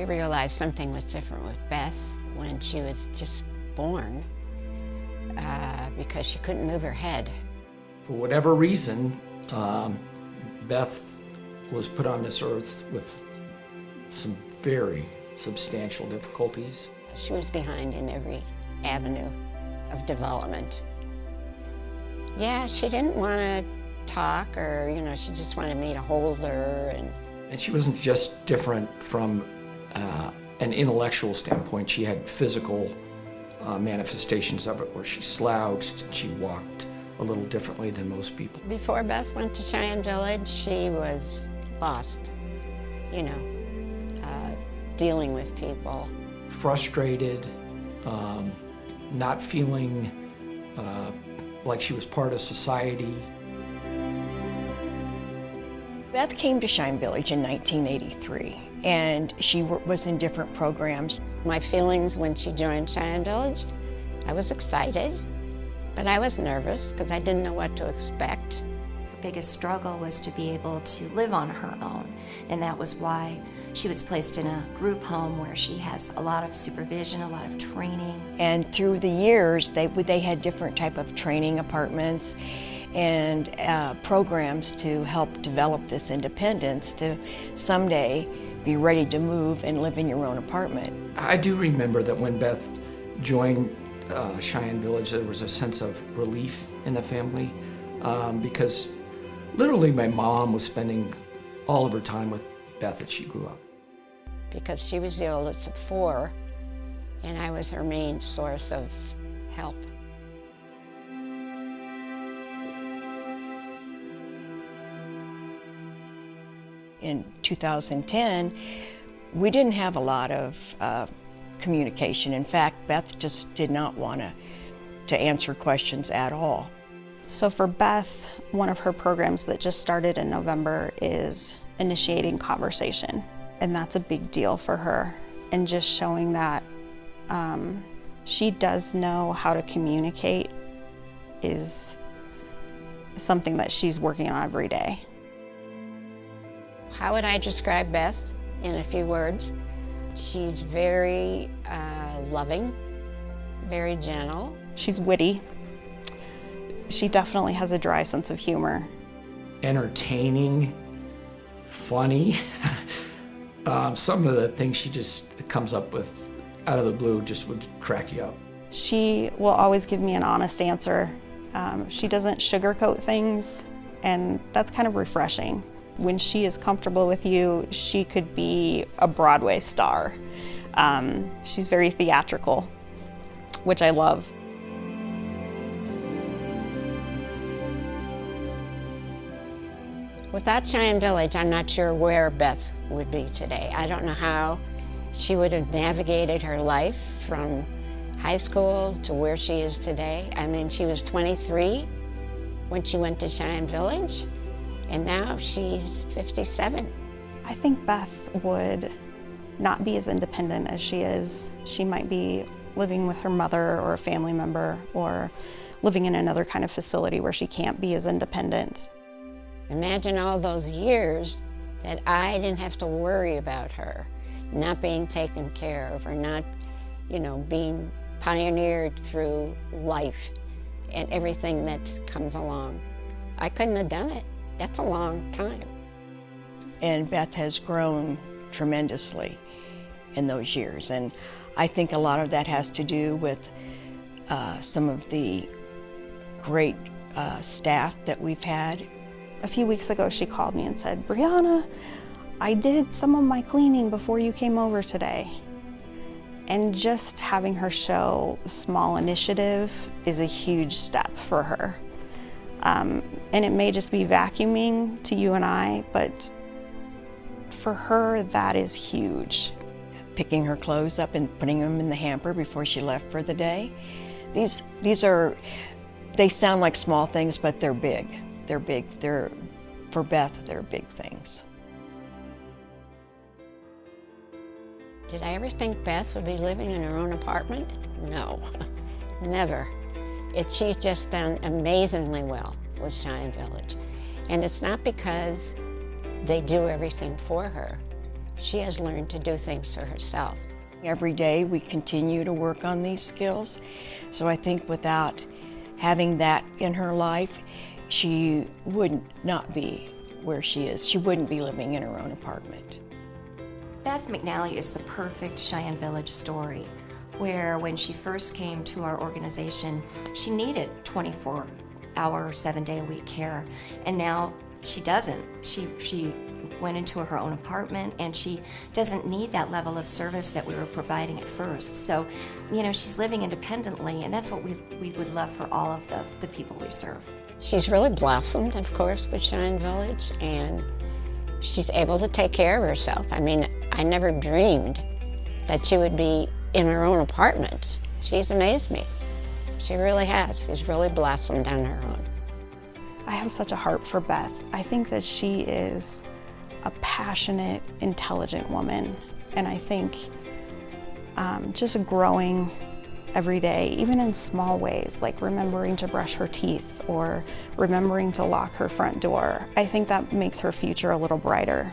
We realized something was different with Beth when she was just born because she couldn't move her head. For whatever reason, Beth was put on this earth with some very substantial difficulties. She was behind in every avenue of development. Yeah, she didn't want to talk, or, she just wanted me to hold her. And she wasn't just different from an intellectual standpoint. She had physical manifestations of it, where she slouched and she walked a little differently than most people. Before Beth went to Cheyenne Village, she was lost, dealing with people. Frustrated, not feeling like she was part of society. Beth came to Cheyenne Village in 1983, and she was in different programs. My feelings when she joined Cheyenne Village, I was excited, but I was nervous because I didn't know what to expect. Her biggest struggle was to be able to live on her own, and that was why she was placed in a group home where she has a lot of supervision, a lot of training. And through the years, they had different type of training apartments and programs to help develop this independence to someday be ready to move and live in your own apartment. I do remember that when Beth joined Cheyenne Village, there was a sense of relief in the family because literally my mom was spending all of her time with Beth as she grew up. Because she was the oldest of 4, and I was her main source of help. In 2010, we didn't have a lot of communication. In fact, Beth just did not want to answer questions at all. So for Beth, one of her programs that just started in November is initiating conversation. And that's a big deal for her. And just showing that she does know how to communicate is something that she's working on every day. How would I describe Beth in a few words? She's very loving, very gentle. She's witty. She definitely has a dry sense of humor. Entertaining, funny. Some of the things she just comes up with out of the blue just would crack you up. She will always give me an honest answer. She doesn't sugarcoat things, and that's kind of refreshing. When she is comfortable with you, she could be a Broadway star. She's very theatrical, which I love. Without Cheyenne Village, I'm not sure where Beth would be today. I don't know how she would have navigated her life from high school to where she is today. I mean, she was 23 when she went to Cheyenne Village, and now she's 57. I think Beth would not be as independent as she is. She might be living with her mother or a family member, or living in another kind of facility where she can't be as independent. Imagine all those years that I didn't have to worry about her not being taken care of, or not, being pioneered through life and everything that comes along. I couldn't have done it. That's a long time. And Beth has grown tremendously in those years. And I think a lot of that has to do with some of the great staff that we've had. A few weeks ago, she called me and said, "Brianna, I did some of my cleaning before you came over today." And just having her show small initiative is a huge step for her. And it may just be vacuuming to you and I, but for her, that is huge. Picking her clothes up and putting them in the hamper before she left for the day. They sound like small things, but they're big. They're big. For Beth, they're big things. Did I ever think Beth would be living in her own apartment? No, never. She's just done amazingly well with Cheyenne Village. And it's not because they do everything for her. She has learned to do things for herself. Every day we continue to work on these skills. So I think without having that in her life, she would not be where she is. She wouldn't be living in her own apartment. Beth McNally is the perfect Cheyenne Village story, where when she first came to our organization, she needed 24-hour, 7-day-a-week care, and now she doesn't. She went into her own apartment, and she doesn't need that level of service that we were providing at first. So, you know, she's living independently, and that's what we would love for all of the people we serve. She's really blossomed, of course, with Cheyenne Village, and she's able to take care of herself. I mean, I never dreamed that she would be in her own apartment. She's amazed me. She really has. She's really blossomed on her own. I have such a heart for Beth. I think that she is a passionate, intelligent woman, and I think just growing every day, even in small ways, like remembering to brush her teeth or remembering to lock her front door, I think that makes her future a little brighter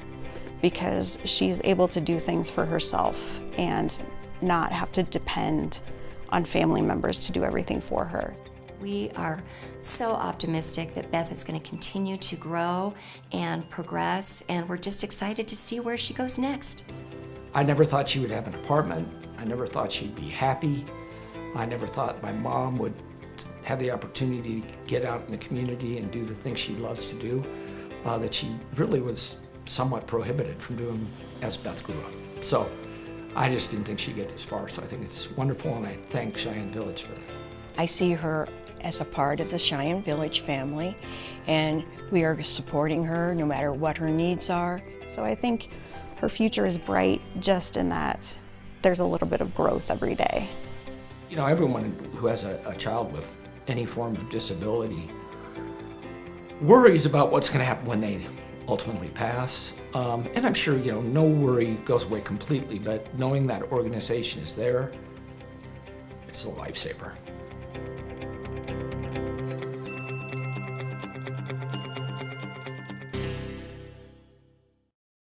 because she's able to do things for herself and not have to depend on family members to do everything for her. We are so optimistic that Beth is going to continue to grow and progress, and we're just excited to see where she goes next. I never thought she would have an apartment. I never thought she'd be happy. I never thought my mom would have the opportunity to get out in the community and do the things she loves to do, that she really was somewhat prohibited from doing as Beth grew up. So I just didn't think she'd get this far, so I think it's wonderful, and I thank Cheyenne Village for that. I see her as a part of the Cheyenne Village family, and we are supporting her no matter what her needs are. So I think her future is bright just in that there's a little bit of growth every day. You know, everyone who has a child with any form of disability worries about what's going to happen when they ultimately pass. And I'm sure, you know, no worry goes away completely, but knowing that organization is there, it's a lifesaver.